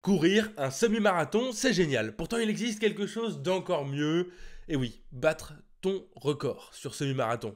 Courir un semi-marathon, c'est génial. Pourtant, il existe quelque chose d'encore mieux. Et oui, battre ton record sur semi-marathon.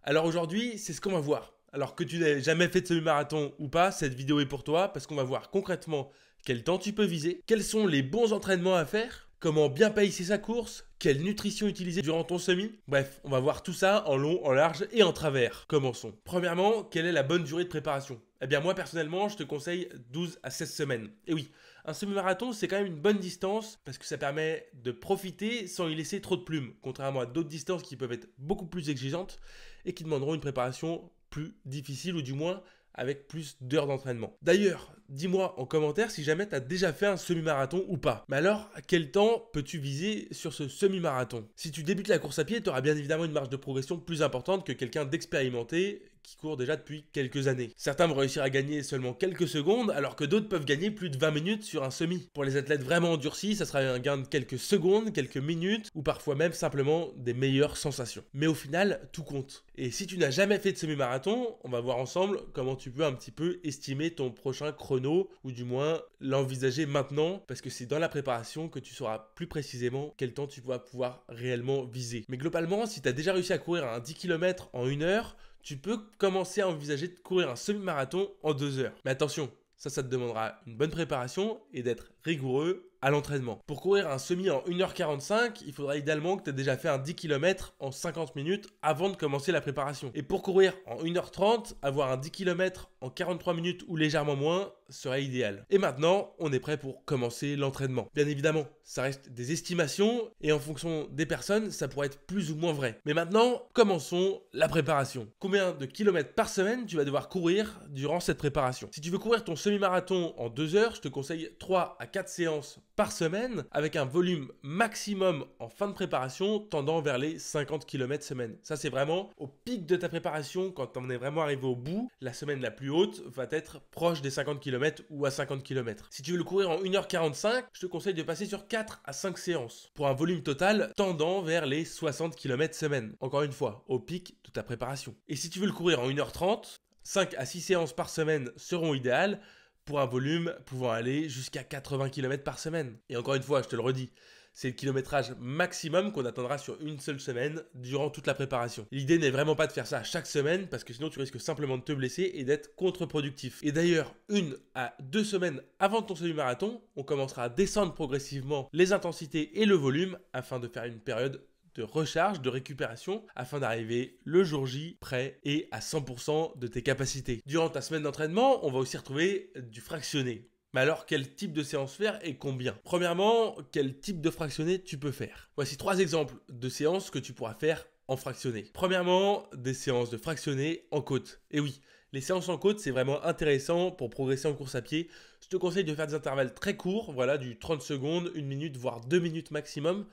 Alors aujourd'hui, c'est ce qu'on va voir. Alors que tu n'aies jamais fait de semi-marathon ou pas, cette vidéo est pour toi parce qu'on va voir concrètement quel temps tu peux viser, quels sont les bons entraînements à faire, comment bien pacer sa course, quelle nutrition utiliser durant ton semi. Bref, on va voir tout ça en long, en large et en travers. Commençons. Premièrement, quelle est la bonne durée de préparation? Eh bien moi personnellement, je te conseille 12 à 16 semaines. Et oui, un semi-marathon, c'est quand même une bonne distance parce que ça permet de profiter sans y laisser trop de plumes, contrairement à d'autres distances qui peuvent être beaucoup plus exigeantes et qui demanderont une préparation plus difficile ou du moins avec plus d'heures d'entraînement. D'ailleurs, dis-moi en commentaire si jamais tu as déjà fait un semi-marathon ou pas. Mais alors, à quel temps peux-tu viser sur ce semi-marathon? Si tu débutes la course à pied, tu auras bien évidemment une marge de progression plus importante que quelqu'un d'expérimenté qui court déjà depuis quelques années. Certains vont réussir à gagner seulement quelques secondes, alors que d'autres peuvent gagner plus de 20 minutes sur un semi. Pour les athlètes vraiment endurcis, ça sera un gain de quelques secondes, quelques minutes, ou parfois même simplement des meilleures sensations. Mais au final, tout compte. Et si tu n'as jamais fait de semi-marathon, on va voir ensemble comment tu peux un petit peu estimer ton prochain chrono, ou du moins l'envisager maintenant, parce que c'est dans la préparation que tu sauras plus précisément quel temps tu vas pouvoir réellement viser. Mais globalement, si tu as déjà réussi à courir un 10 km en 1 heure, tu peux commencer à envisager de courir un semi-marathon en 2 heures. Mais attention, ça te demandera une bonne préparation et d'être rigoureux à l'entraînement. Pour courir un semi en 1h45, il faudra idéalement que tu aies déjà fait un 10 km en 50 minutes avant de commencer la préparation. Et pour courir en 1h30, avoir un 10 km en 43 minutes ou légèrement moins serait idéal. Et maintenant, on est prêt pour commencer l'entraînement. Bien évidemment, ça reste des estimations et en fonction des personnes, ça pourrait être plus ou moins vrai. Mais maintenant, commençons la préparation. Combien de kilomètres par semaine tu vas devoir courir durant cette préparation? Si tu veux courir ton semi-marathon en 2 heures, je te conseille 3 à 4 séances par semaine avec un volume maximum en fin de préparation tendant vers les 50 km semaine. Ça, c'est vraiment au pic de ta préparation quand on est vraiment arrivé au bout. La semaine la plus haute va être proche des 50 km ou à 50 km. Si tu veux le courir en 1h45, je te conseille de passer sur 4 à 5 séances pour un volume total tendant vers les 60 km semaine. Encore une fois, au pic de ta préparation. Et si tu veux le courir en 1h30, 5 à 6 séances par semaine seront idéales pour un volume pouvant aller jusqu'à 80 km par semaine. Et encore une fois, je te le redis, c'est le kilométrage maximum qu'on atteindra sur une seule semaine durant toute la préparation. L'idée n'est vraiment pas de faire ça chaque semaine parce que sinon tu risques simplement de te blesser et d'être contre-productif. Et d'ailleurs, 1 à 2 semaines avant ton semi-marathon, on commencera à descendre progressivement les intensités et le volume afin de faire une période de recharge, de récupération, afin d'arriver le jour J prêt et à 100% de tes capacités. Durant ta semaine d'entraînement, on va aussi retrouver du fractionné. Mais alors, quel type de séance faire et combien? Premièrement, quel type de fractionné tu peux faire? Voici 3 exemples de séances que tu pourras faire en fractionné. Premièrement, des séances de fractionné en côte. Et oui, les séances en côte, c'est vraiment intéressant pour progresser en course à pied. Je te conseille de faire des intervalles très courts, voilà, du 30 secondes, 1 minute, voire 2 minutes maximum,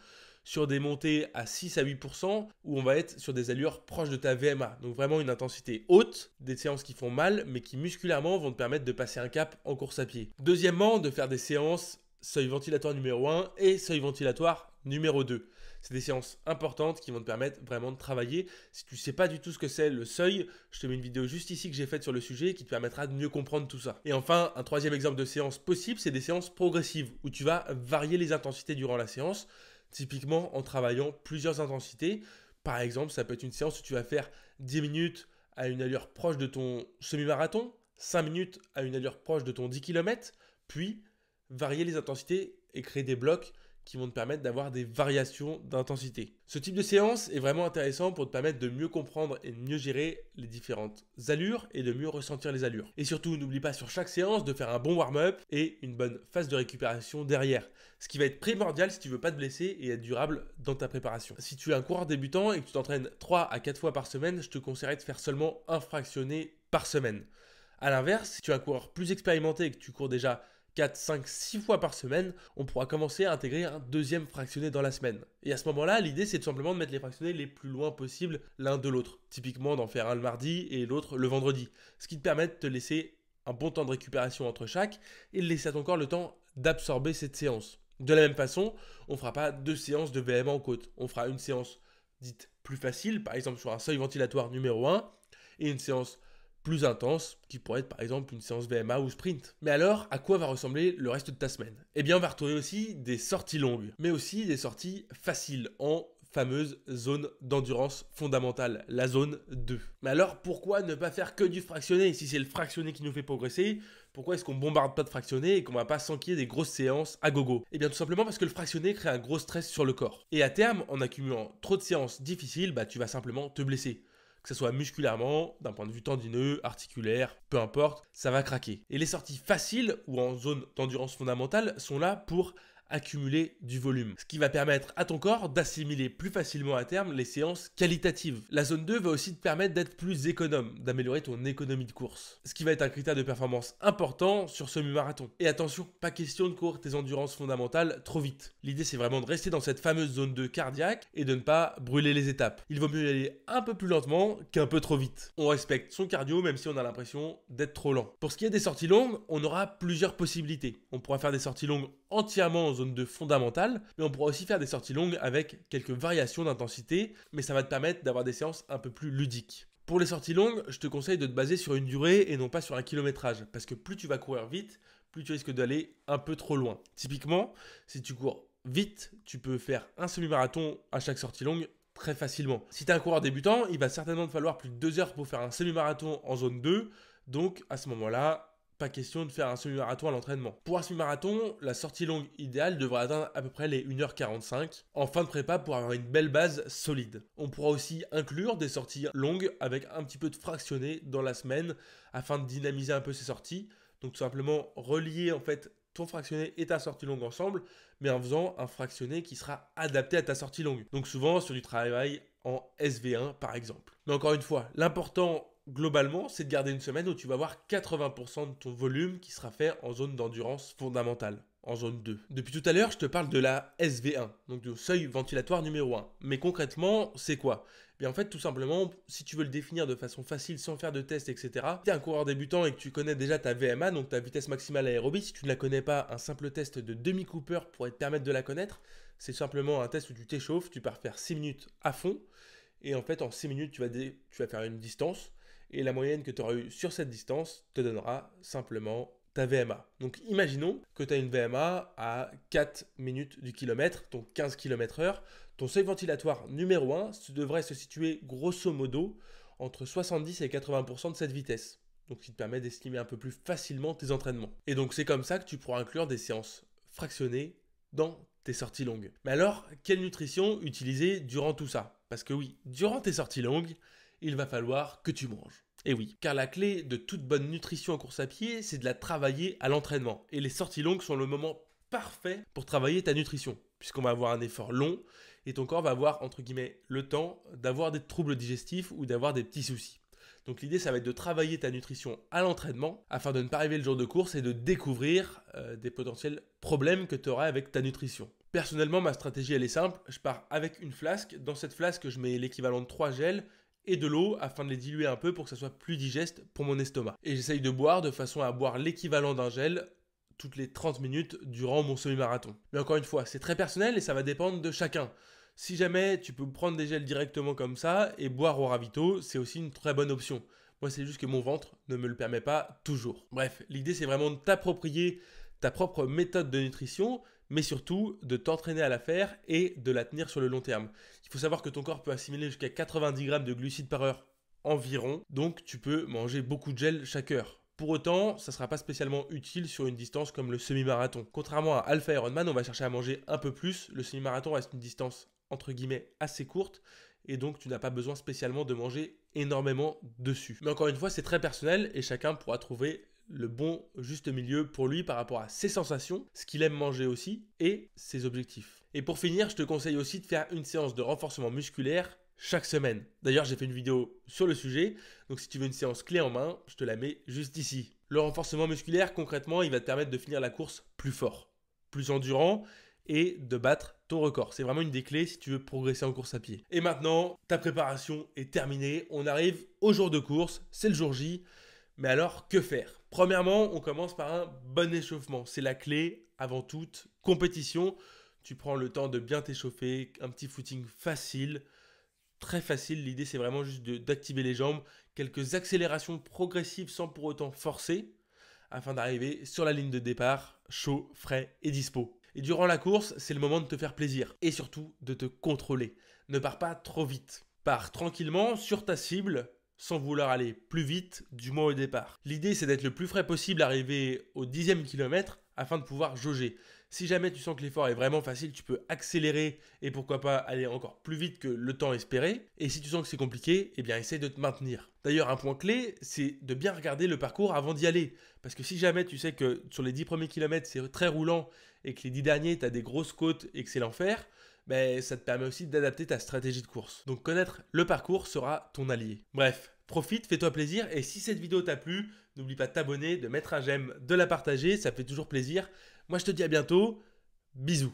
sur des montées à 6 à 8% où on va être sur des allures proches de ta VMA. Donc vraiment une intensité haute, des séances qui font mal mais qui musculairement vont te permettre de passer un cap en course à pied. Deuxièmement, de faire des séances seuil ventilatoire numéro 1 et seuil ventilatoire numéro 2. C'est des séances importantes qui vont te permettre vraiment de travailler. Si tu ne sais pas du tout ce que c'est le seuil, je te mets une vidéo juste ici que j'ai faite sur le sujet qui te permettra de mieux comprendre tout ça. Et enfin, un troisième exemple de séance possible, c'est des séances progressives où tu vas varier les intensités durant la séance. Typiquement en travaillant plusieurs intensités. Par exemple, ça peut être une séance où tu vas faire 10 minutes à une allure proche de ton semi-marathon, 5 minutes à une allure proche de ton 10 km, puis varier les intensités et créer des blocs qui vont te permettre d'avoir des variations d'intensité. Ce type de séance est vraiment intéressant pour te permettre de mieux comprendre et de mieux gérer les différentes allures et de mieux ressentir les allures. Et surtout, n'oublie pas sur chaque séance de faire un bon warm-up et une bonne phase de récupération derrière. Ce qui va être primordial si tu veux pas te blesser et être durable dans ta préparation. Si tu es un coureur débutant et que tu t'entraînes 3 à 4 fois par semaine, je te conseillerais de faire seulement un fractionné par semaine. A l'inverse, si tu es un coureur plus expérimenté et que tu cours déjà 4, 5, 6 fois par semaine, on pourra commencer à intégrer un deuxième fractionné dans la semaine. Et à ce moment-là, l'idée c'est tout simplement de mettre les fractionnés les plus loin possible l'un de l'autre. Typiquement d'en faire un le mardi et l'autre le vendredi. Ce qui te permet de te laisser un bon temps de récupération entre chaque et de laisser à ton corps le temps d'absorber cette séance. De la même façon, on ne fera pas 2 séances de VMA en côte. On fera une séance dite plus facile, par exemple sur un seuil ventilatoire numéro 1, et une séance plus intense, qui pourrait être par exemple une séance VMA ou sprint. Mais alors, à quoi va ressembler le reste de ta semaine? Eh bien, on va retrouver aussi des sorties longues, mais aussi des sorties faciles en fameuse zone d'endurance fondamentale, la zone 2. Mais alors, pourquoi ne pas faire que du fractionné? Si c'est le fractionné qui nous fait progresser, pourquoi est-ce qu'on bombarde pas de fractionné et qu'on va pas s'enquiller des grosses séances à gogo? Eh bien, tout simplement parce que le fractionné crée un gros stress sur le corps. Et à terme, en accumulant trop de séances difficiles, tu vas simplement te blesser. Que ce soit musculairement, d'un point de vue tendineux, articulaire, peu importe, ça va craquer. Et les sorties faciles ou en zone d'endurance fondamentale sont là pour accumuler du volume, ce qui va permettre à ton corps d'assimiler plus facilement à terme les séances qualitatives. La zone 2 va aussi te permettre d'être plus économe, d'améliorer ton économie de course, ce qui va être un critère de performance important sur ce semi-marathon. Et attention, pas question de courir tes endurances fondamentales trop vite. L'idée c'est vraiment de rester dans cette fameuse zone 2 cardiaque et de ne pas brûler les étapes. Il vaut mieux y aller un peu plus lentement qu'un peu trop vite. On respecte son cardio même si on a l'impression d'être trop lent. Pour ce qui est des sorties longues, on aura plusieurs possibilités. On pourra faire des sorties longues entièrement en zone 2 fondamentale, mais on pourra aussi faire des sorties longues avec quelques variations d'intensité, mais ça va te permettre d'avoir des séances un peu plus ludiques. Pour les sorties longues, je te conseille de te baser sur une durée et non pas sur un kilométrage, parce que plus tu vas courir vite, plus tu risques d'aller un peu trop loin. Typiquement, si tu cours vite, tu peux faire un semi-marathon à chaque sortie longue très facilement. Si tu es un coureur débutant, il va certainement te falloir plus de 2 heures pour faire un semi-marathon en zone 2, donc à ce moment-là, pas question de faire un semi-marathon à l'entraînement. Pour un semi-marathon, la sortie longue idéale devrait atteindre à peu près les 1h45 en fin de prépa pour avoir une belle base solide. On pourra aussi inclure des sorties longues avec un petit peu de fractionné dans la semaine afin de dynamiser un peu ces sorties. Donc tout simplement relier en fait ton fractionné et ta sortie longue ensemble, mais en faisant un fractionné qui sera adapté à ta sortie longue. Donc souvent sur du travail en SV1 par exemple. Mais encore une fois, l'important globalement, c'est de garder une semaine où tu vas avoir 80% de ton volume qui sera fait en zone d'endurance fondamentale, en zone 2. Depuis tout à l'heure, je te parle de la SV1, donc du seuil ventilatoire numéro 1. Mais concrètement, c'est quoi? Bien en fait, tout simplement, si tu veux le définir de façon facile, sans faire de tests, etc., si tu es un coureur débutant et que tu connais déjà ta VMA, donc ta vitesse maximale aérobie, si tu ne la connais pas, un simple test de demi-Cooper pourrait te permettre de la connaître. C'est simplement un test où tu t'échauffes, tu pars faire 6 minutes à fond, et en fait, en 6 minutes, tu vas faire une distance. Et la moyenne que tu auras eue sur cette distance te donnera simplement ta VMA. Donc imaginons que tu as une VMA à 4 minutes du kilomètre, donc 15 km/h. Ton seuil ventilatoire numéro 1 devrait se situer grosso modo entre 70 et 80% de cette vitesse. Donc ce qui te permet d'estimer un peu plus facilement tes entraînements. Et donc c'est comme ça que tu pourras inclure des séances fractionnées dans tes sorties longues. Mais alors, quelle nutrition utiliser durant tout ça? Parce que oui, durant tes sorties longues, il va falloir que tu manges. Et oui, car la clé de toute bonne nutrition en course à pied, c'est de la travailler à l'entraînement. Et les sorties longues sont le moment parfait pour travailler ta nutrition, puisqu'on va avoir un effort long et ton corps va avoir, entre guillemets, le temps d'avoir des troubles digestifs ou d'avoir des petits soucis. Donc l'idée, ça va être de travailler ta nutrition à l'entraînement afin de ne pas arriver le jour de course et de découvrir des potentiels problèmes que tu auras avec ta nutrition. Personnellement, ma stratégie, elle est simple. Je pars avec une flasque. Dans cette flasque, je mets l'équivalent de 3 gels et de l'eau afin de les diluer un peu pour que ça soit plus digeste pour mon estomac. Et j'essaye de boire de façon à boire l'équivalent d'un gel toutes les 30 minutes durant mon semi-marathon. Mais encore une fois, c'est très personnel et ça va dépendre de chacun. Si jamais tu peux prendre des gels directement comme ça et boire au ravito, c'est aussi une très bonne option. Moi, c'est juste que mon ventre ne me le permet pas toujours. Bref, l'idée, c'est vraiment de t'approprier ta propre méthode de nutrition, mais surtout de t'entraîner à la faire et de la tenir sur le long terme. Il faut savoir que ton corps peut assimiler jusqu'à 90 grammes de glucides par heure environ, donc tu peux manger beaucoup de gel chaque heure. Pour autant, ça ne sera pas spécialement utile sur une distance comme le semi-marathon. Contrairement à Alpha Ironman, on va chercher à manger un peu plus. Le semi-marathon reste une distance entre guillemets assez courte et donc tu n'as pas besoin spécialement de manger énormément dessus. Mais encore une fois, c'est très personnel et chacun pourra trouver le bon juste milieu pour lui par rapport à ses sensations, ce qu'il aime manger aussi et ses objectifs. Et pour finir, je te conseille aussi de faire une séance de renforcement musculaire chaque semaine. D'ailleurs, j'ai fait une vidéo sur le sujet, donc si tu veux une séance clé en main, je te la mets juste ici. Le renforcement musculaire, concrètement, il va te permettre de finir la course plus fort, plus endurant et de battre ton record. C'est vraiment une des clés si tu veux progresser en course à pied. Et maintenant, ta préparation est terminée. On arrive au jour de course, c'est le jour J. Mais alors, que faire? Premièrement, on commence par un bon échauffement. C'est la clé avant toute compétition. Tu prends le temps de bien t'échauffer, un petit footing facile. très facile. L'idée, c'est vraiment juste d'activer les jambes, quelques accélérations progressives sans pour autant forcer, afin d'arriver sur la ligne de départ, chaud, frais et dispo. Et durant la course, c'est le moment de te faire plaisir et surtout de te contrôler. Ne pars pas trop vite. Pars tranquillement sur ta cible sans vouloir aller plus vite, du moins au départ. L'idée, c'est d'être le plus frais possible, arriver au 10e kilomètre afin de pouvoir jauger. Si jamais tu sens que l'effort est vraiment facile, tu peux accélérer et pourquoi pas aller encore plus vite que le temps espéré. Et si tu sens que c'est compliqué, eh bien essaye de te maintenir. D'ailleurs, un point clé, c'est de bien regarder le parcours avant d'y aller. Parce que si jamais tu sais que sur les 10 premiers kilomètres, c'est très roulant et que les 10 derniers, tu as des grosses côtes et que c'est l'enfer, mais ça te permet aussi d'adapter ta stratégie de course. Donc connaître le parcours sera ton allié. Bref, profite, fais-toi plaisir et si cette vidéo t'a plu, n'oublie pas de t'abonner, de mettre un j'aime, de la partager, ça fait toujours plaisir. Moi je te dis à bientôt, bisous.